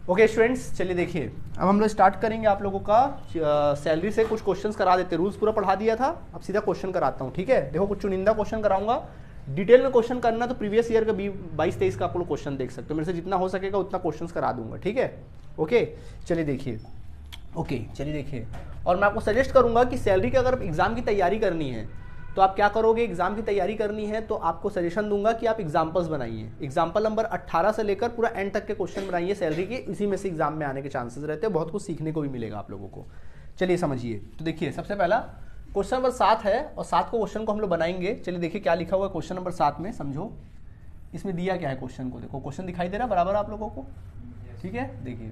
Okay students, चलिए देखिए अब हम लोग स्टार्ट करेंगे आप लोगों का सैलरी से कुछ क्वेश्चंस करा देते। रूल्स पूरा पढ़ा दिया था, अब सीधा क्वेश्चन कराता हूँ। ठीक है, देखो कुछ चुनिंदा क्वेश्चन कराऊंगा। डिटेल में क्वेश्चन करना तो प्रीवियस ईयर का 22-23 का आप लोग क्वेश्चन देख सकते हो। मेरे से जितना हो सकेगा उतना क्वेश्चन करा दूंगा। ठीक है, ओके चलिए देखिए। ओके चलिए देखिए, और मैं आपको सजेस्ट करूंगा कि सैलरी की अगर एग्जाम की तैयारी करनी है तो आप क्या करोगे। एग्जाम की तैयारी करनी है तो आपको सजेशन दूंगा कि आप एग्जाम्पल्स बनाइए। एग्जाम्पल नंबर 18 से लेकर पूरा एंड तक के क्वेश्चन बनाइए सैलरी के, इसी में से एग्जाम में आने के चांसेस रहते हैं। बहुत कुछ सीखने को भी मिलेगा आप लोगों को। चलिए समझिए, तो देखिए सबसे पहला क्वेश्चन नंबर 7 है और 7 को क्वेश्चन को हम लोग बनाएंगे। चलिए देखिए क्या लिखा हुआ है क्वेश्चन नंबर 7 में, समझो इसमें दिया क्या है क्वेश्चन को। देखो क्वेश्चन दिखाई दे रहा है बराबर आप लोगों को। ठीक है, देखिए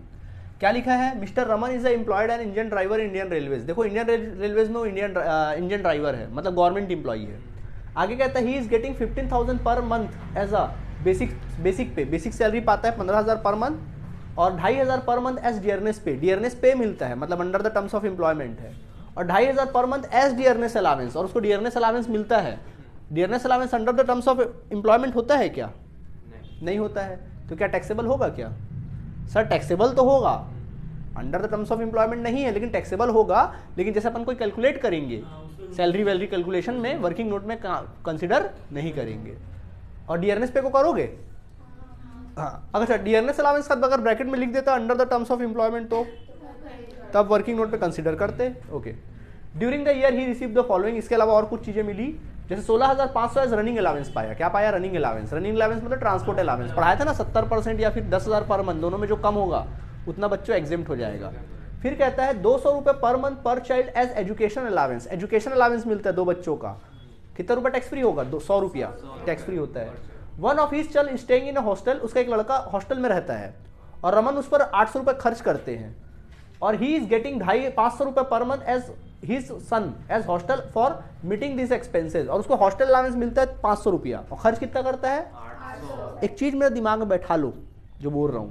क्या लिखा है। Mister Raman is employed and Indian driver Indian railways. देखो इंडियन रेलवेज में वो इंडियन ड्राइवर है, मतलब गवर्नमेंट इंप्लॉई है। आगे कहता है he is getting 15,000 per month as a basic salary पाता है 15,000 पर मंथ और 2,500 पर मंथ एज डियरनेस पे मिलता है, मतलब under the terms of employment है। और 2,500 पर मंथ एज डियरनेस अलावेंस, और उसको डियरनेस अलावेंस मिलता है। Dearness allowance under the terms of employment होता है क्या? नहीं होता है। तो क्या टैक्सेबल होगा क्या? सर टैक्सेबल तो होगा, under the terms of employment नहीं है लेकिन टैक्सेबल होगा। लेकिन जैसे अपन कोई कैलकुलेट करेंगे सैलरी वैलरी कैलकुलेशन में वर्किंग नोट में कंसीडर नहीं करेंगे। और डियरनेस पे को करोगे। हाँ, अगर डियरनेस अलावेंस का अगर ब्रैकेट में लिख देता under the terms of employment तो तब वर्किंग नोट पे कंसीडर करते। Okay, during the year he receive the following. इसके अलावा और कुछ चीजें मिली, जैसे 16,500 एज रनिंग अलावेंस पाया। क्या पाया? Running allowance. रनिंग अलावेंस मतलब ट्रांसपोर्ट अलावेंस। पढ़ाया था ना 70% या फिर 10,000 पर मंथ, दोनों में जो कम होगा उतना बच्चों एग्जेम्प्ट हो जाएगा। फिर कहता है 200 रुपए per month per child as education allowance. Education allowance मिलता है 2 बच्चों का। कितना रुपए टैक्स फ्री होगा? 100 रुपया टैक्स फ्री होता है। One of his child staying in a hostel. उसका एक लड़का हॉस्टल में रहता है और रमन उस पर 800 रुपए खर्च करते हैं और ही इज गेटिंग 500 रुपए per month as his son as hostel for meeting this expenses. और उसको हॉस्टल अलावेंस मिलता है 500 रुपया और खर्च कितना करता है? 800। एक चीज मेरे दिमाग में बैठा लो जो बोल रहा हूं,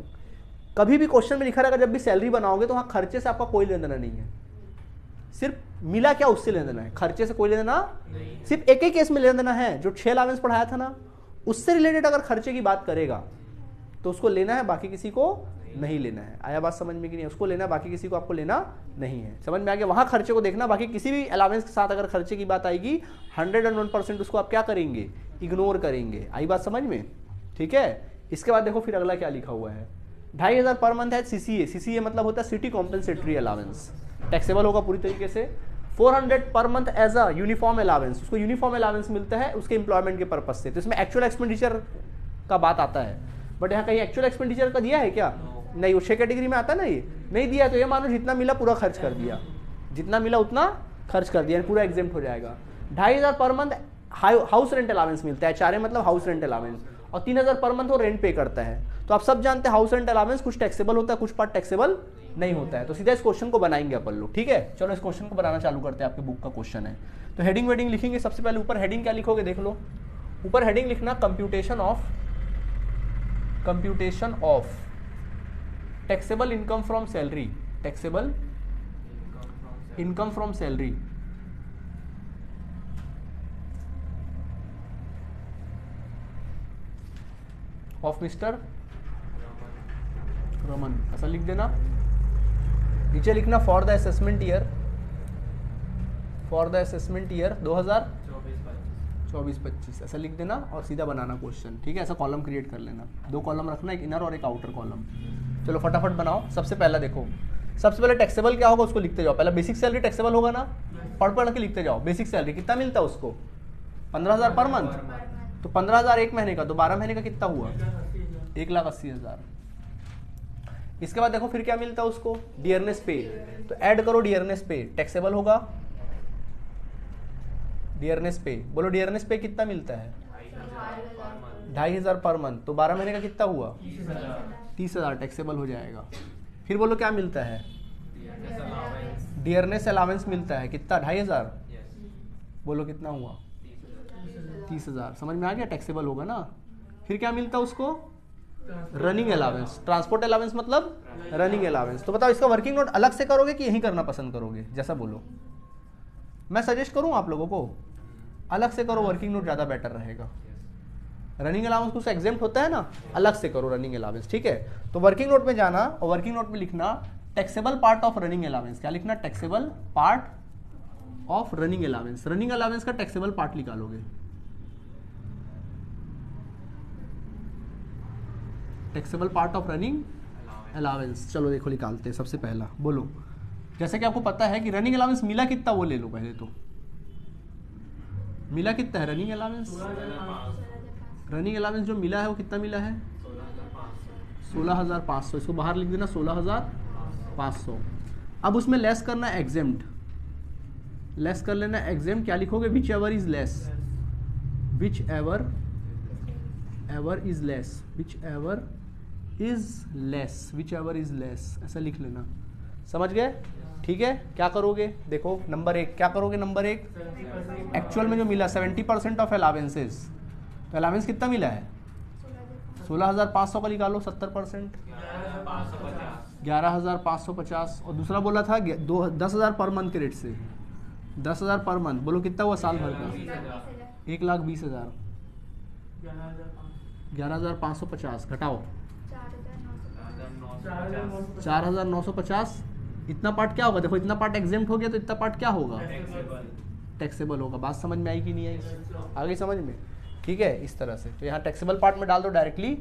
कभी भी क्वेश्चन में लिखा रहेगा जब भी सैलरी बनाओगे तो वहां खर्चे से आपका कोई लेना देना नहीं है। सिर्फ मिला क्या उससे लेना देना है, खर्चे से कोई लेना देना। सिर्फ एक ही केस में लेना देना है, जो 6 अलावेंस पढ़ाया था ना उससे रिलेटेड अगर खर्चे की बात करेगा तो उसको लेना है, बाकी किसी को नहीं लेना है। आया बात समझ में कि नहीं? उसको लेना, बाकी किसी को आपको लेना नहीं है। समझ में आ गया? वहां खर्चे को देखना, बाकी किसी भी अलावेंस के साथ अगर खर्चे की बात आएगी 101% उसको आप क्या करेंगे? इग्नोर करेंगे। आई बात समझ में? ठीक है, इसके बाद देखो फिर अगला क्या लिखा हुआ है। 2,500 पर मंथ है सीसीए। सीसीए मतलब होता है सिटी कॉम्पेंसेटरी अलावेंस, टैक्सेबल होगा पूरी तरीके से। 400 per month as a uniform allowance. उसको यूनिफॉर्म अलावेंस मिलता है उसके एम्प्लॉयमेंट के पर्पज से। तो इसमें एक्चुअल एक्सपेंडिचर का बात आता है, बट यहाँ कहीं एक्चुअल एक्सपेंडिचर का दिया है क्या? नहीं, वो 6 कैटेगरी में आता है ना, ये नहीं दिया। तो ये मानो जितना मिला पूरा खर्च कर दिया, जितना मिला उतना खर्च कर दिया, पूरा एग्जेम्प्ट हो जाएगा। 2,500 per month house rent allowance मिलता है। HRA मतलब हाउस रेंट अलावेंस। और 3,000 पर मंथ वो रेंट पे करता है। तो आप सब जानते हैं हाउस रेंट अलावेंस कुछ टैक्सेबल होता है, कुछ पार्ट टैक्सेबल नहीं होता है। तो सीधा इस क्वेश्चन को बनाएंगे अपन लोग। ठीक है, चलो इस क्वेश्चन को बनाना चालू करते हैं। आपके बुक का क्वेश्चन है तो हेडिंग वेडिंग लिखेंगे। सबसे पहले ऊपर हेडिंग क्या लिखोगे देख लो। ऊपर हेडिंग लिखना computation of taxable income from salary. Taxable income from salary of mister Raman, ऐसा लिख देना। नीचे लिखना फॉर द असेसमेंट ईयर 2024-25 ऐसा लिख देना और सीधा बनाना क्वेश्चन। ठीक है, ऐसा कॉलम क्रिएट कर लेना। 2 कॉलम रखना, एक इनर और एक आउटर कॉलम। चलो फटाफट बनाओ। सबसे पहला देखो, सबसे पहले टैक्सेबल क्या होगा उसको लिखते जाओ। पहला बेसिक सैलरी टैक्सेबल होगा ना, पढ़ के लिखते जाओ। बेसिक सैलरी कितना मिलता है उसको? 15,000 पर मंथ। तो 15,000 एक महीने का, तो 12 महीने का कितना हुआ? 1,80,000। इसके बाद देखो फिर क्या मिलता है उसको? डियरनेस पे। तो ऐड करो डियरनेस पे, टैक्सेबल होगा डियरनेस पे। बोलो डियरनेस पे कितना मिलता है? 2,500 पर मंथ। तो 12 महीने का कितना हुआ? 30,000 टैक्सेबल हो जाएगा। फिर बोलो क्या मिलता है? डियरनेस अलावेंस मिलता है कितना? 2,500। बोलो कितना हुआ? 30,000। समझ में आ गया? टैक्सेबल होगा ना। फिर क्या मिलता है उसको? Running allowance. ट्रांसपोर्ट अलावेंस मतलब रनिंग अलावेंस। तो बताओ इसका वर्किंग नोट अलग से करोगे कि यही करना पसंद करोगे? जैसा बोलो, मैं सजेस्ट करूं आप लोगों को अलग से करो, वर्किंग नोट ज़्यादा बेटर रहेगा। रनिंग अलाउंस कुछ एग्जेम्प्ट होता है ना, अलग से करो रनिंग अलाउंस, ठीक है। तो वर्किंग नोट में जाना और वर्किंग नोट में लिखना taxable part of running allowance. क्या लिखना? Taxable part of running allowance. Running allowance का टैक्सेबल पार्ट निकालोगे। Taxable part of running allowance, चलो देखो निकालते हैं। सबसे पहला बोलो, जैसे कि आपको पता है कि रनिंग अलाउंस मिला कितना वो ले लो पहले तो। मिला कितना है रनिंग अलाउंस? रनिंग अलाउंस जो मिला है वो कितना मिला है? 16,500। इसको बाहर लिख देना 16,500। अब उसमें लेस करना है एग्जेम्प्ट, लेस कर लेना एग्जेम्प्ट। क्या लिखोगे? Which ever is less, which ever is less, which ever is less, which ever is less, ऐसा लिख लेना। समझ गए? ठीक है। क्या करोगे? देखो नंबर 1 क्या करोगे? नंबर 1 एक्चुअल में जो मिला 70% ऑफ अलावेंसेस, तो अलावेंस कितना मिला है? 16,500 का निकालो 70%, 11,550। और दूसरा बोला था 10,000 पर मंथ के रेट से, 10,000 पर मंथ। बोलो कितना हुआ साल भर का? 1,20,000। 11,550 घटाओ 4,950। इतना पार्ट क्या होगा? देखो इतना पार्ट एग्जेम्प्ट हो गया तो इतना पार्ट क्या होगा? टैक्सेबल होगा। बात समझ में आई कि नहीं आई? आ गई समझ में? ठीक है, इस तरह से। तो यहाँ टैक्सेबल पार्ट में डाल दो डायरेक्टली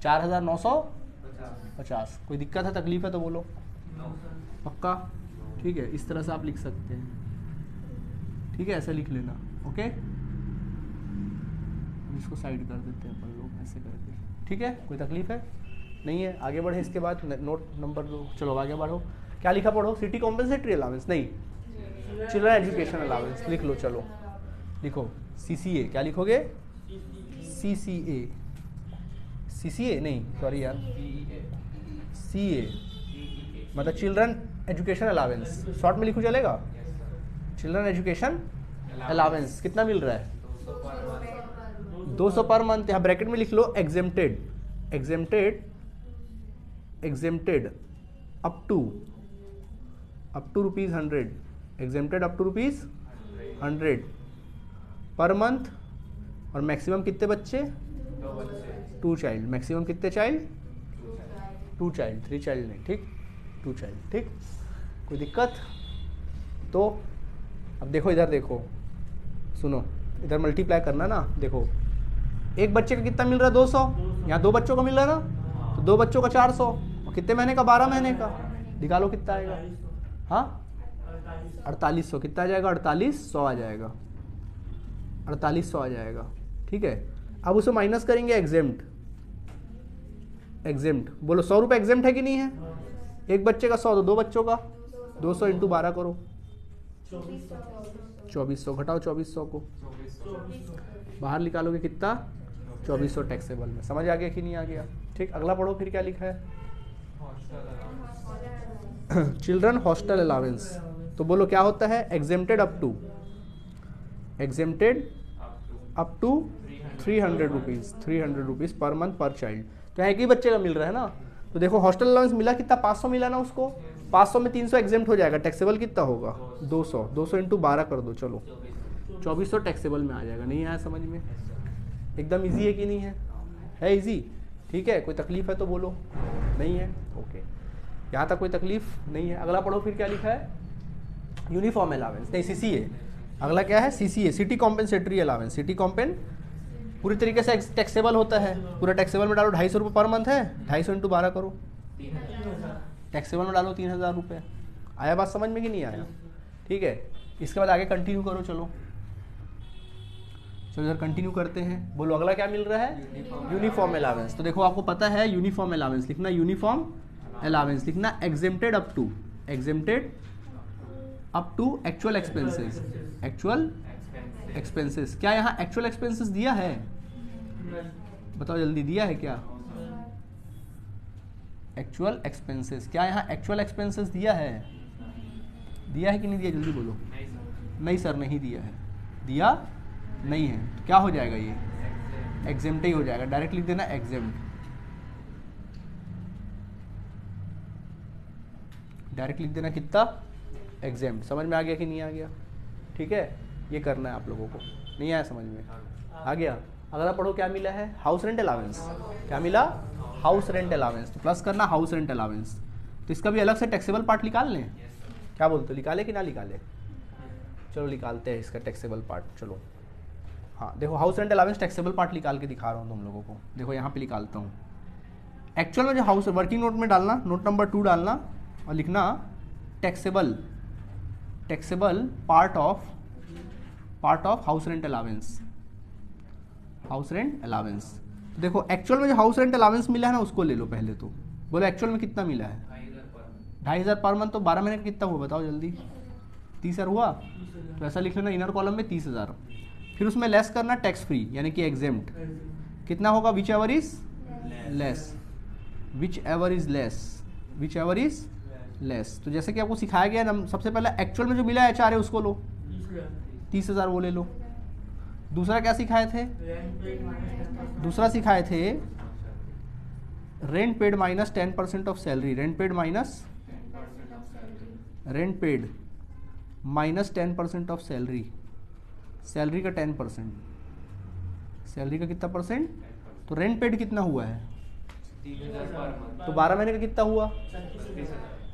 4,950। कोई दिक्कत है, तकलीफ है तो बोलो। पक्का? ठीक है, इस तरह से आप लिख सकते हैं। ठीक है, ऐसे लिख लेना। ओके, इसको साइड कर देते हैं अपन लोग ऐसे करके। ठीक है, कोई तकलीफ है? नहीं है। आगे बढ़े इसके बाद नोट नंबर 2। चलो आगे बढ़ो। क्या लिखा पढ़ो? सिटी कॉम्पेंसेटरी अलाउंस नहीं, चिल्ड्रन एजुकेशन अलाउंस लिख लो। चलो लिखो सीसीए। क्या लिखोगे? सीसीए, सीसीए नहीं, सॉरी यार, सीए मतलब चिल्ड्रन एजुकेशन अलाउंस। शॉर्ट में लिखो चलेगा? चिल्ड्रन एजुकेशन अलाउंस कितना मिल रहा है? 200 पर मंथ। यहाँ ब्रैकेट में लिख लो exempted, exempted, exempted up to ₹100, exempted up to ₹100 per month. और मैक्सिमम कितने बच्चे? 2 चाइल्ड। मैक्सिमम कितने चाइल्ड? 2 चाइल्ड, 3 चाइल्ड नहीं। ठीक, 2 चाइल्ड। ठीक, कोई दिक्कत? तो अब देखो इधर, देखो सुनो, इधर मल्टीप्लाई करना ना। देखो एक बच्चे का कितना मिल रहा है? 200। यहाँ 2 बच्चों का मिल रहा है ना, तो 2 बच्चों का 400। और कितने महीने का? 12 महीने का। निकालो कितना आएगा? हाँ 4800। कितना आ जाएगा? 4800 आ जाएगा, 4800 आ जाएगा। ठीक है, अब उसे माइनस करेंगे एग्जेम्प्ट, एग्जेम्प्ट बोलो 100 रुपये एग्जेम्प्ट है कि नहीं है? एक बच्चे का 100 तो 2 बच्चों का 200 × 12 करो 2400। घटाओ 2400 को, बाहर निकालोगे कितना? 2400 टैक्सेबल में। समझ आ गया कि नहीं आ गया? ठीक, अगला पढ़ो फिर क्या लिखा है? Children hostel allowance. तो बोलो क्या होता है? Exempted up to, exempted up to 300 rupees, 300 rupees per month per child. तो एक ही बच्चे का मिल रहा है ना। तो देखो हॉस्टल अलाउंस मिला कितना? 500 मिला ना उसको। 500 में 300 एग्जेम्प्ट हो जाएगा। टैक्सेबल कितना होगा? 200। 200 × 12 कर दो। चलो 2400 टैक्सेबल में आ जाएगा। नहीं आया समझ में? एकदम इजी है कि नहीं है? है इजी? ठीक है, कोई तकलीफ है तो बोलो। नहीं है? ओके, यहाँ तक कोई तकलीफ नहीं है। अगला पढ़ो फिर क्या लिखा है? यूनिफॉर्म अलाउंस नहीं, सीसीए। अगला क्या है? CCA, city compensatory allowance. City कॉम्पेन पूरी तरीके से टैक्सेबल होता है। पूरा टैक्सेबल में डालो 250 रुपये पर मंथ है। 250 × 12 करो, टैक्सेबल में डालो 3000 रुपये। आया बात समझ में कि नहीं आया? ठीक है, इसके बाद आगे कंटिन्यू करो। चलो इधर कंटिन्यू करते हैं। बोलो अगला क्या मिल रहा है? Uniform allowance. तो देखो आपको पता है यूनिफॉर्म अलाउंस लिखना, यूनिफॉर्म अलाउंस लिखना exempted up to, exempted up to actual expenses, actual expenses. क्या यहाँ एक्चुअल एक्सपेंसेस दिया है? बताओ जल्दी, दिया है क्या? एक्चुअल एक्सपेंसेस, क्या यहाँ एक्चुअल एक्सपेंसेस दिया है? दिया है कि नहीं दिया? जल्दी बोलो। नहीं सर नहीं दिया है। दिया नहीं है तो क्या हो जाएगा? ये एग्जेम्प्ट ही हो जाएगा। डायरेक्ट लिख देना एग्जेम्प्ट, डायरेक्ट लिख देना कितना? एग्जेम्प्ट। समझ में आ गया कि नहीं आ गया? ठीक है, ये करना है आप लोगों को। नहीं आया समझ में? आ गया? अगला पढ़ो क्या मिला है, हाउस रेंट अलावेंस। क्या मिला, हाउस रेंट अलावेंस। तो प्लस करना हाउस रेंट अलावेंस। तो इसका भी अलग से टैक्सेबल पार्ट निकाल लें, क्या बोलते हो, निकाले कि ना निकाले? चलो निकालते हैं इसका टैक्सेबल पार्ट। चलो हाँ देखो, house rent allowance taxable part निकाल के दिखा रहा हूँ तुम लोगों को। देखो यहाँ पे निकालता हूँ। एक्चुअल में जो हाउस वर्किंग नोट में डालना, नोट नंबर 2 डालना और लिखना taxable part of house rent allowance, house rent allowance. तो देखो एक्चुअल में जो हाउस रेंट अलावेंस मिला है ना उसको ले लो पहले। तो बोलो एक्चुअल में कितना मिला है, 2,500 पर मंथ। तो 12 महीने का कितना हुआ बताओ जल्दी, 30,000 हुआ। तो ऐसा लिख लेना इनर कॉलम में 30,000। फिर उसमें लेस करना टैक्स फ्री यानी कि एग्जेम्प्ट, कितना होगा, which ever is less, which ever is less. तो जैसे कि आपको सिखाया गया ना, सबसे पहले एक्चुअल में जो मिला है एचआर है उसको लो, 30,000 वो ले लो। दूसरा क्या सिखाए थे, दूसरा सिखाए थे rent paid minus 10% of salary, rent paid minus 10% of salary, salary का 10%, सैलरी का कितना परसेंट। तो रेंट पेड कितना हुआ है, तो 12 महीने का कितना हुआ,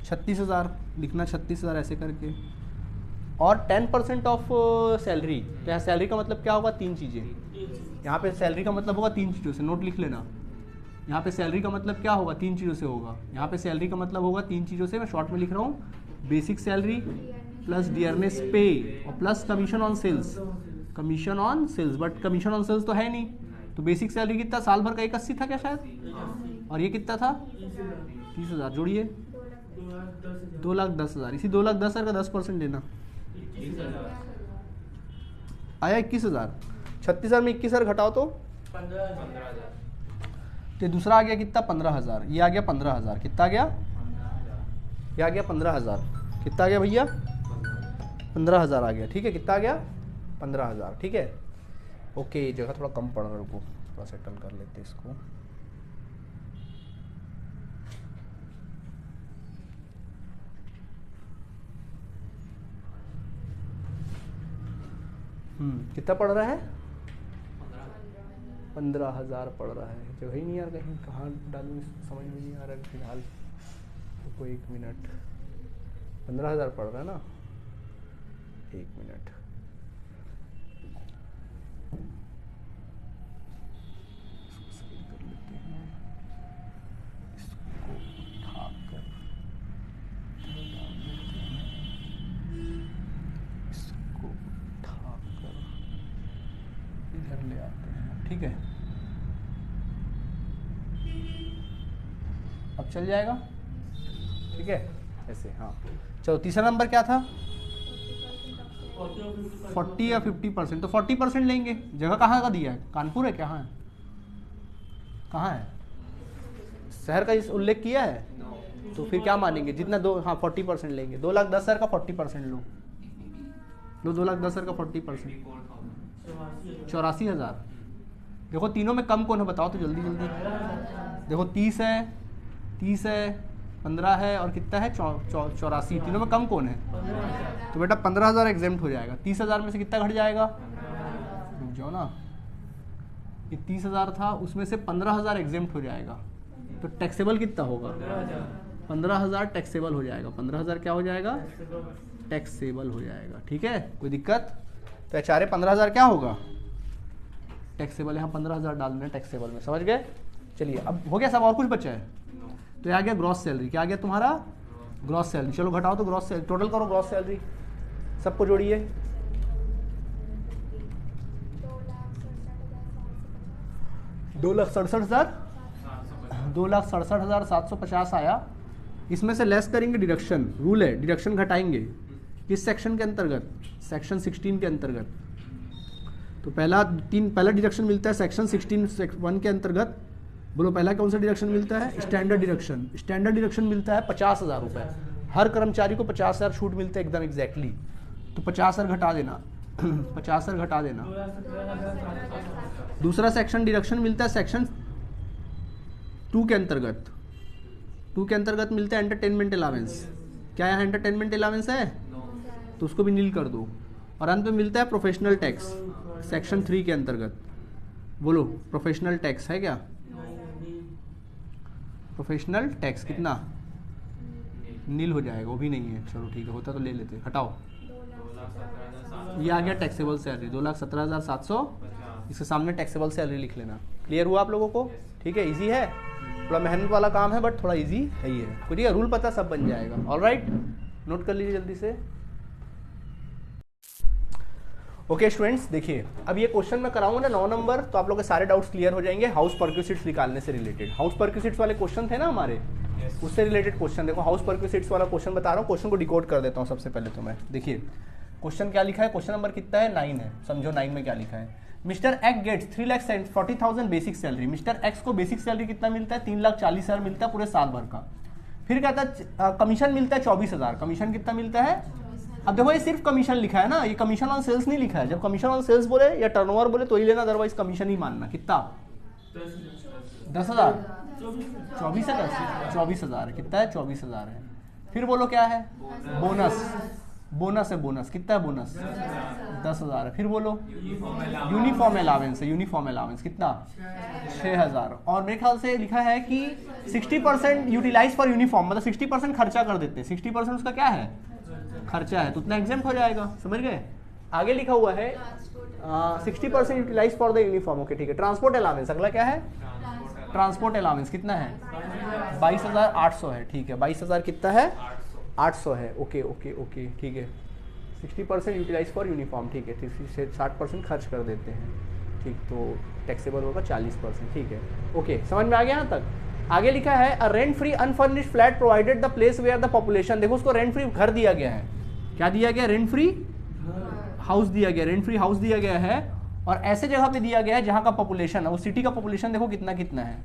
36,000 लिखना, 36,000 ऐसे करके। और 10% ऑफ सैलरी, तो यहाँ सैलरी का मतलब क्या होगा, 3 चीज़ें। यहाँ पे सैलरी का मतलब होगा 3 चीज़ों से, नोट लिख लेना। यहाँ पे सैलरी का मतलब क्या होगा, 3 चीज़ों से होगा। यहाँ पे सैलरी का मतलब होगा 3 चीज़ों से, मैं शॉर्ट में लिख रहा हूँ, basic salary plus dearness pay और plus commission on sales, commission on sales. But commission on sales तो है नहीं, तो बेसिक सैलरी कितना, साल भर का 81 था क्या शायद, और ये कितना था 30,000, जोड़िए 2,10,000। इसी 2,10,000 का 10% लेना, आया 21,000। 36,000 में 21,000 घटाओ तो 15,000। तो दूसरा आ गया कितना, 15,000। ये आ गया 15,000, कितना आ गया, ये आ गया 15,000, कितना आ गया भैया, 15,000 आ गया। ठीक है, कितना आ गया, 15,000। ठीक है, ओके। जगह थोड़ा कम पड़ रहा है, रुको थोड़ा सेटल कर लेते इसको। कितना पड़ रहा है, 15,000 पड़ रहा है। जगह ही नहीं यार, कहीं कहाँ डालूँ समझ में नहीं आ रहा है फिलहाल। रुको 1 मिनट, 15,000 पड़ रहा है ना, 1 मिनट। ले आते हैं, ठीक है। अब चल जाएगा, ठीक है ऐसे। हाँ चलो, तीसरा नंबर क्या था, 40 या 50%। तो 40% लेंगे। जगह कहाँ का दिया है, कानपुर है, कहाँ है, कहाँ है, शहर का इस उल्लेख किया है, तो फिर क्या मानेंगे, जितना दो, हाँ 40% लेंगे। 2,10,000 का 40% लो, 2,10,000 का 40%, 84,000। देखो तीनों में कम कौन है बताओ तो जल्दी जल्दी। देखो 30 है, 15 है और कितना है 84। तीनों में कम कौन है, तो बेटा 15,000 एग्जेम्प्ट हो जाएगा। 30,000 में से कितना घट जाएगा, रुक जाओ ना, ये 30,000 था, उसमें से 15,000 एग्जेम्प्ट हो जाएगा। तो टैक्सेबल कितना होगा, 15,000 टैक्सेबल हो जाएगा। 15,000 क्या हो जाएगा, टैक्सेबल हो जाएगा। ठीक है, कोई दिक्कत। तो एचआरए 15,000 क्या होगा, टैक्सेबल। यहाँ 15,000 डाल देना टैक्सेबल में, समझ गए। चलिए अब हो गया सब, और कुछ बचा है। तो ये आ गया ग्रॉस सैलरी। क्या आ गया तुम्हारा, ग्रॉस सैलरी। चलो घटाओ तो ग्रॉस सैलरी, टोटल करो ग्रॉस सैलरी, सबको जोड़िए। 2,67,750 आया। इसमें से लेस करेंगे डिडक्शन, रूल है डिडक्शन घटाएंगे। किस सेक्शन के अंतर्गत, सेक्शन 16 के अंतर्गत। तो पहला डिडक्शन मिलता है सेक्शन 16(1) के अंतर्गत। बोलो पहला कौन सा डिडक्शन मिलता है, स्टैंडर्ड डिडक्शन। स्टैंडर्ड डिडक्शन मिलता है 50,000 रुपये। हर कर्मचारी को 50,000 छूट मिलता है एकदम एग्जैक्टली। तो 50,000 घटा देना 50,000 घटा देना। दूसरा सेक्शन डिडक्शन मिलता है सेक्शन 2 के अंतर्गत। 2 के अंतर्गत मिलता है एंटरटेनमेंट अलावेंस। क्या यहाँ एंटरटेनमेंट अलावेंस है, तो उसको भी नील कर दो। और अंत में मिलता है प्रोफेशनल टैक्स सेक्शन 3 के अंतर्गत। बोलो प्रोफेशनल टैक्स है क्या? प्रोफेशनल टैक्स कितना? नील हो जाएगा, वो भी नहीं है। चलो ठीक है, होता तो ले लेते, हटाओ। ये आ गया टैक्सेबल सैलरी 2,17,700। इसके सामने टैक्सेबल सैलरी लिख लेना। क्लियर हुआ आप लोगों को? ठीक है, इजी है, थोड़ा मेहनत वाला काम है बट थोड़ा इजी है ही है। ठीक है, रूल पता सब बन जाएगा। ऑलराइट, नोट कर लीजिए जल्दी से। ओके स्टूडेंट्स, देखिए अब ये क्वेश्चन मैं कराऊंगा ना 9 नंबर, तो आप लोग के सारे डाउट्स क्लियर हो जाएंगे हाउस परक्यूसिट्स निकालने से रिलेटेड। हाउस परक्यूसिट्स वाले क्वेश्चन थे ना हमारे, उससे रिलेटेड क्वेश्चन। देखो हाउस परक्यूसिट्स वाला क्वेश्चन बता रहा हूँ, क्वेश्चन को डिकोड कर देता हूँ सबसे पहले तो मैं। देखिए क्वेश्चन क्या लिखा है, क्वेश्चन नंबर कितना है 9 है। समझो 9 में क्या लिखा है। Mister X gets 3,40,000 basic salary. Mister X को बेसिक सैलरी कितना मिलता है? 3,40,000 मिलता है पूरे साल भर का। फिर कहता है कमीशन मिलता है 24,000। कमीशन कितना मिलता है? अब देखो ये सिर्फ कमीशन लिखा है ना, ये कमीशन ऑन सेल्स नहीं लिखा है। जब कमीशन ऑन सेल्स बोले या टर्नओवर बोले तो ही लेना, अदरवाइज कमीशन ही मानना। कितना? 10,000। 24,000 कितना है? 24,000 है। फिर बोलो क्या है? बोनस। बोनस है, बोनस कितना है? बोनस 10,000 है। फिर बोलो यूनिफॉर्म अलावेंस है। यूनिफॉर्म अलावेंस कितना? 6,000। और मेरे ख्याल से लिखा है कि 60% यूटिलाइज फॉर यूनिफॉर्म, मतलब 60% खर्चा कर देते हैं। 60% उसका क्या है? खर्चा है, तो उतना एग्जाम्प्ट हो जाएगा। समझ गए? आगे लिखा हुआ है 60% utilise for the uniform. Okay ठीक है। ट्रांसपोर्ट अलावेंस, अगला क्या है? ट्रांसपोर्ट अलावेंस कितना है? 22,800 है। ठीक है, 22,000 कितना है? 800 है। ओके ओके ओके ठीक है। 60% यूटिलाइज फॉर यूनिफॉर्म। ठीक है, 60% खर्च कर देते हैं। ठीक, तो टैक्सेबल होगा 40%। ठीक है, ओके समझ में आ गया यहाँ तक? आगे लिखा है a rent free unfurnished flat provided the place where the population. देखो उसको रेंट फ्री घर दिया गया है। क्या दिया गया? रेंट फ्री हाउस दिया गया। रेंट फ्री हाउस दिया गया है और ऐसे जगह पे दिया गया है जहाँ का पॉपुलेशन है, वो सिटी का पॉपुलेशन देखो कितना कितना है।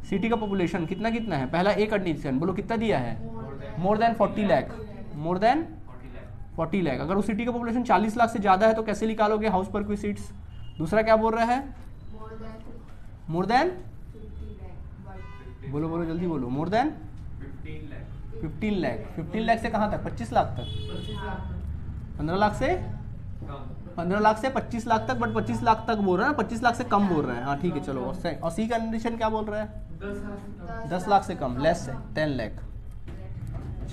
सिटी का पॉपुलेशन कितना कितना है? पहला एक कंडीशन बोलो कितना दिया है? More than 40 lakh. More than 40 lakh. अगर उस सिटी का पॉपुलेशन 40 लाख से ज्यादा है तो कैसे निकालोगे हाउस परक्विजिट्स? दूसरा क्या बोल रहा है? मोर देन, बोलो बोलो जल्दी बोलो। More than 15 lakh. 15 लाख से कहाँ तक? 25 लाख तक। 15 लाख से 25 लाख तक, बट 25 लाख तक बोल रहा है ना, 25 लाख से कम बोल रहा है। हाँ ठीक है चलो। और सी कंडीशन क्या बोल रहा है? 10 लाख से कम, लेस है 10 लाख।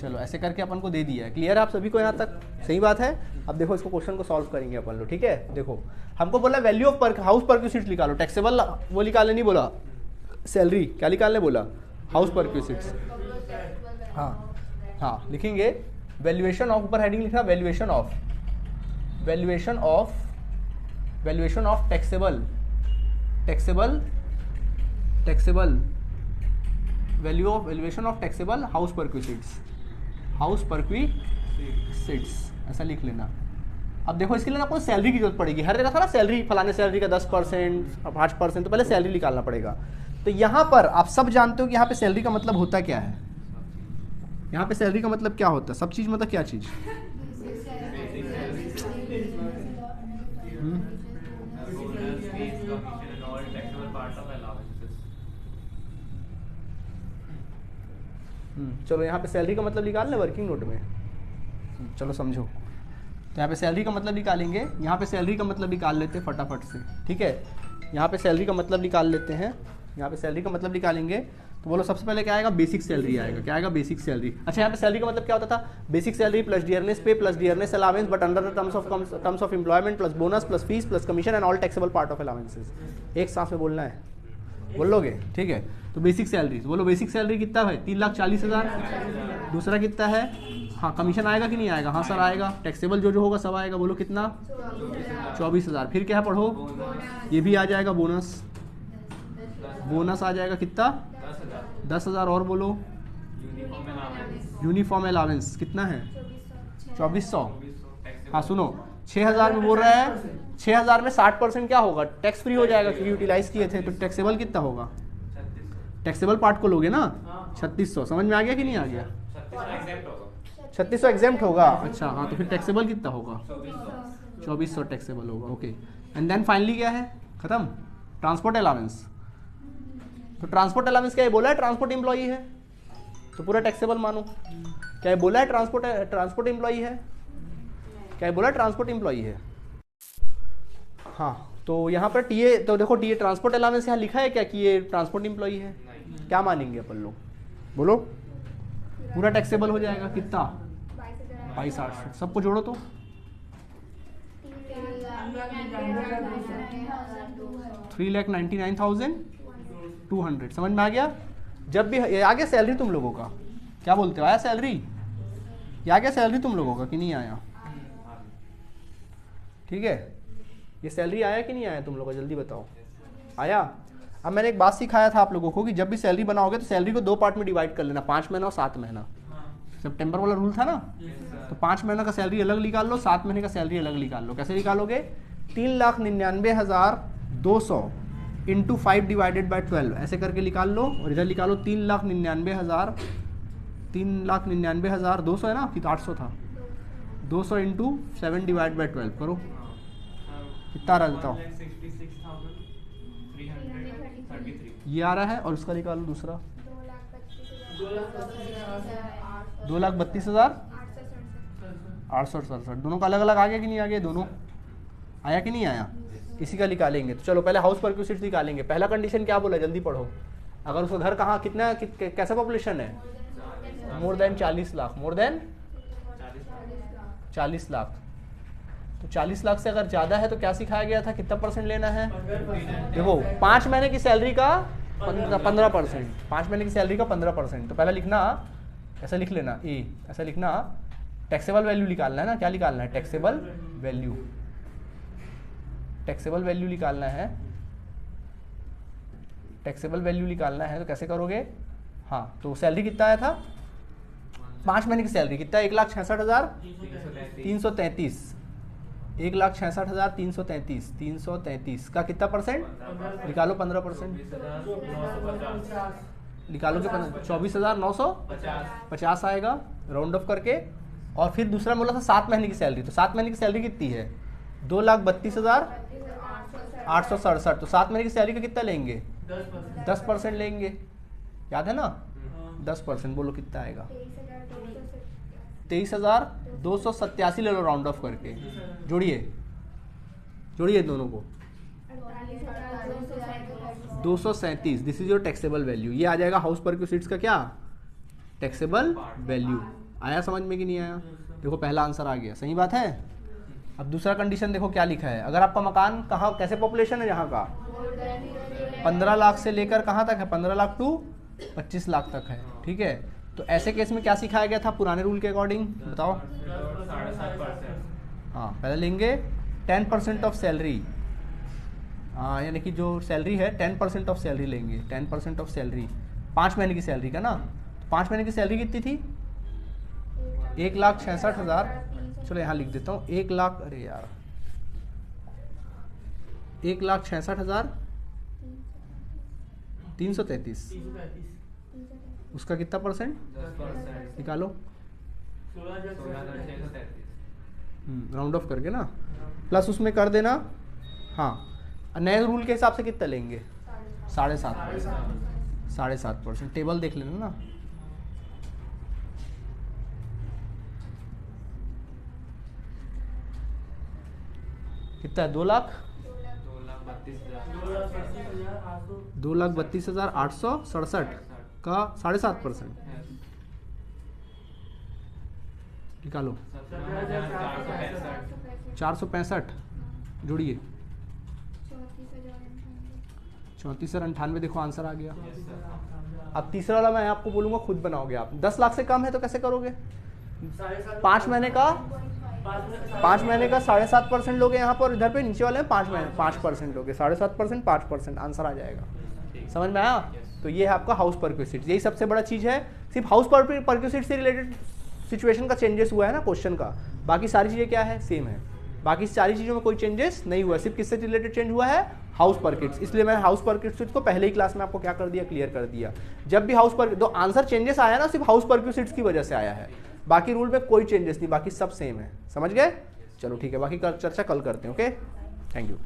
चलो ऐसे करके अपन को दे दिया है। क्लियर है आप सभी को यहाँ तक? सही बात है। अब देखो इसको क्वेश्चन को सॉल्व करेंगे अपन लोग। ठीक है, देखो हमको बोला वैल्यू ऑफ हाउस परक्विजिट्स निकालो। टैक्सेबल वो निकालने नहीं बोला, सैलरी क्या निकालने बोला? House perquisites. हाँ हाँ लिखेंगे वैल्यूएशन ऑफ, ऊपर हेडिंग लिखा valuation of, valuation of, valuation of taxable, taxable, taxable, value of, valuation of taxable house perquisites, house perquisites ऐसा लिख लेना। अब देखो इसके लिए आपको सैलरी की जरूरत पड़ेगी। हर जगह था ना सैलरी, फलाने सैलरी का 10%, 5%, तो पहले सैलरी निकालना पड़ेगा। तो यहाँ पर आप सब जानते हो कि यहाँ पे सैलरी का मतलब होता क्या है? यहाँ पे सैलरी का मतलब क्या होता है? सब चीज मतलब क्या चीज? चलो यहाँ पे सैलरी का मतलब निकाल लें वर्किंग नोट में। चलो समझो, तो यहाँ पे सैलरी का मतलब निकालेंगे। यहाँ पे सैलरी का मतलब निकाल लेते हैं फटाफट से। ठीक है, यहाँ पे सैलरी का मतलब निकाल लेते हैं। यहाँ पे सैलरी का मतलब निकालेंगे तो बोलो सबसे पहले क्या आएगा? बेसिक सैलरी आएगा। क्या आएगा? Basic salary. अच्छा यहाँ पे सैलरी का मतलब क्या होता था? बेसिक सैलरी प्लस डियरनेस पे plus dearness allowance but under the terms of employment plus bonus plus fees plus commission and all taxable part of allowances. एक सांस में बोलना है, बोल लोगे? ठीक है, तो बेसिक सैलरी बोलो। बेसिक सैलरी कितना है? 3,40,000। दूसरा कितना है? हाँ कमीशन आएगा कि नहीं आएगा? हाँ सर आएगा। टैक्सेबल जो जो होगा सब आएगा। बोलो कितना? 24,000। फिर क्या पढ़ो? ये भी आ जाएगा बोनस, बोनस आ जाएगा कितना? 10,000। और बोलो यूनिफॉर्म अलावेंस कितना है? 2400। हाँ सुनो 6,000 में बोल रहा है, 6,000 में 60% क्या होगा? टैक्स फ्री हो जाएगा क्योंकि यूटिलाइज किए थे। तो टैक्सेबल कितना होगा? टैक्सेबल पार्ट को लोगे ना 3600। समझ में आ गया कि नहीं आ गया? 3600 एग्जेम्प्ट होगा। अच्छा हाँ, तो फिर टैक्सेबल कितना होगा? 2400 टैक्सेबल होगा। ओके, एंड देन फाइनली क्या है? खत्म। Transport allowance. तो ट्रांसपोर्ट अलावेंस क्या है? बोला है ट्रांसपोर्ट एम्प्लॉई है तो पूरा टैक्सेबल मानो। क्या है? बोला है ट्रांसपोर्ट एम्प्लॉई है। क्या है? बोला ट्रांसपोर्ट एम्प्लॉई है। हाँ तो यहाँ पर टीए, तो देखो टीए ट्रांसपोर्ट अलाउंस यहाँ लिखा है क्या कि ये ट्रांसपोर्ट एम्प्लॉई है? क्या मानेंगे अपन लोग, बोलो? पूरा टैक्सेबल हो जाएगा कितना? 22,800। सबको जोड़ो तो 3,99,200। समझ में आ गया? जब भी ये आ गया सैलरी तुम लोगों का, क्या बोलते हो, आया सैलरी? ये आ गया सैलरी तुम लोगों का कि नहीं आया? ठीक है, ये सैलरी आया कि नहीं आया तुम लोगों का, जल्दी बताओ। आया? अब मैंने एक बात सिखाया था आप लोगों को कि जब भी सैलरी बनाओगे तो सैलरी को 2 पार्ट में डिवाइड कर लेना, 5 महीना और 7 महीना। सितंबर वाला रूल था ना, तो 5 महीना का सैलरी अलग निकाल लो, 7 महीने का सैलरी अलग निकाल लो। कैसे निकालोगे? 3,99,200 इंटू 5 डिवाइडेड बाई 12 ऐसे करके निकाल लो, और इधर निकालो 3,99,200 है ना, कि 800 था, 200 इंटू 7 डिवाइड बाई 12 करो, कितना आ रहा है बताओ? ये आ रहा है, और उसका निकालो दूसरा 2,32,867। दोनों का अलग अलग आ गया कि नहीं आ गया? दोनों आया कि नहीं आया? इसी का निकालेंगे। तो चलो पहले हाउस परक्यूसिट्स निकालेंगे। पहला कंडीशन क्या बोला, जल्दी पढ़ो। अगर उसका घर कहाँ, कितना, कैसा पॉपुलेशन है? More than 40 lakh, more than 40 lakh. तो 40 लाख से अगर ज़्यादा है तो क्या सिखाया गया था, कितना परसेंट लेना है? देखो 5 महीने की सैलरी का 15%, 5 महीने की सैलरी का 15%। तो पहले लिखना, ऐसा लिख लेना ए, ऐसा लिखना, टैक्सेबल वैल्यू निकालना है ना, क्या निकालना है? टैक्सेबल वैल्यू, टैक्सेबल वैल्यू निकालना है, टैक्सेबल वैल्यू निकालना है। तो कैसे करोगे? हाँ, तो सैलरी कितना आया था? 5 महीने की सैलरी कितना? 1,66,333, 1,66,333, 333 का कितना परसेंट निकालो? 15% निकालोगे, 24,950 आएगा राउंड ऑफ करके। और फिर दूसरा बोला था 7 महीने की सैलरी, तो 7 महीने की सैलरी कितनी है? 2,32,867। तो 7 महीने की सैलरी का कितना लेंगे? 10% लेंगे, याद है ना? 10%, बोलो कितना आएगा? 23,287 ले लो राउंड ऑफ करके, जोड़िए, जोड़िए दोनों को, 237। This is your taxable value. ये आ जाएगा हाउस परक्यूसिट्स का क्या? Taxable value. आया समझ में कि नहीं आया? देखो पहला आंसर आ गया, सही बात है। अब दूसरा कंडीशन देखो क्या लिखा है। अगर आपका मकान कहाँ, कैसे पॉपुलेशन है यहाँ का? 15 लाख से लेकर कहाँ तक है? 15 लाख टू 25 लाख तक है, ठीक है। तो ऐसे केस में क्या सिखाया गया था पुराने रूल के अकॉर्डिंग, बताओ? हाँ, पहले लेंगे 10% ऑफ सैलरी, हाँ, यानी कि जो सैलरी है 10% ऑफ सैलरी लेंगे, 10% ऑफ सैलरी 5 महीने की सैलरी का ना। तो 5 महीने की सैलरी कितनी थी? 1,66,000। चलो यहाँ लिख देता हूँ 1 लाख, अरे यार 1,66,333, उसका कितना परसेंट निकालो? राउंड ऑफ करके ना, प्लस उसमें कर देना। हाँ, नए रूल के हिसाब से कितना लेंगे? 7.5%, 7.5%। टेबल देख लेना ना, कितना है? 2,32,867 का 7.5% निकालो, 465 जोड़िए, 34,98। देखो आंसर आ गया। अब तीसरा वाला मैं आपको बोलूंगा, खुद बनाओगे आप। 10 लाख से कम है तो कैसे करोगे? 5 महीने का 7.5% लोगे यहाँ पर, इधर पे नीचे वाले में 5% लोगे, 7.5%, 5%, आंसर आ जाएगा। समझ में आया? तो ये है आपका हाउस परक्यूसिट्स, यही सबसे बड़ा चीज है। सिर्फ हाउस परक्यूसिट्स से रिलेटेड सिचुएशन का चेंजेस हुआ है ना क्वेश्चन का, बाकी सारी चीजें क्या है? सेम है। बाकी सारी चीजों में कोई चेंजेस नहीं हुआ, सिर्फ किससे रिलेटेड चेंज हुआ है? हाउस परक्यूसिट्स। इसलिए मैंने हाउस परक्यूसिट्स को पहले ही क्लास में आपको क्या कर दिया? क्लियर कर दिया। जब भी हाउस पर तो आंसर चेंजेस आया ना, सिर्फ हाउस परक्यूसिट्स की वजह से आया है, बाकी रूल में कोई चेंजेस नहीं, बाकी सब सेम है। समझ गए? चलो ठीक है, बाकी चर्चा कल करते हैं। Okay, thank you.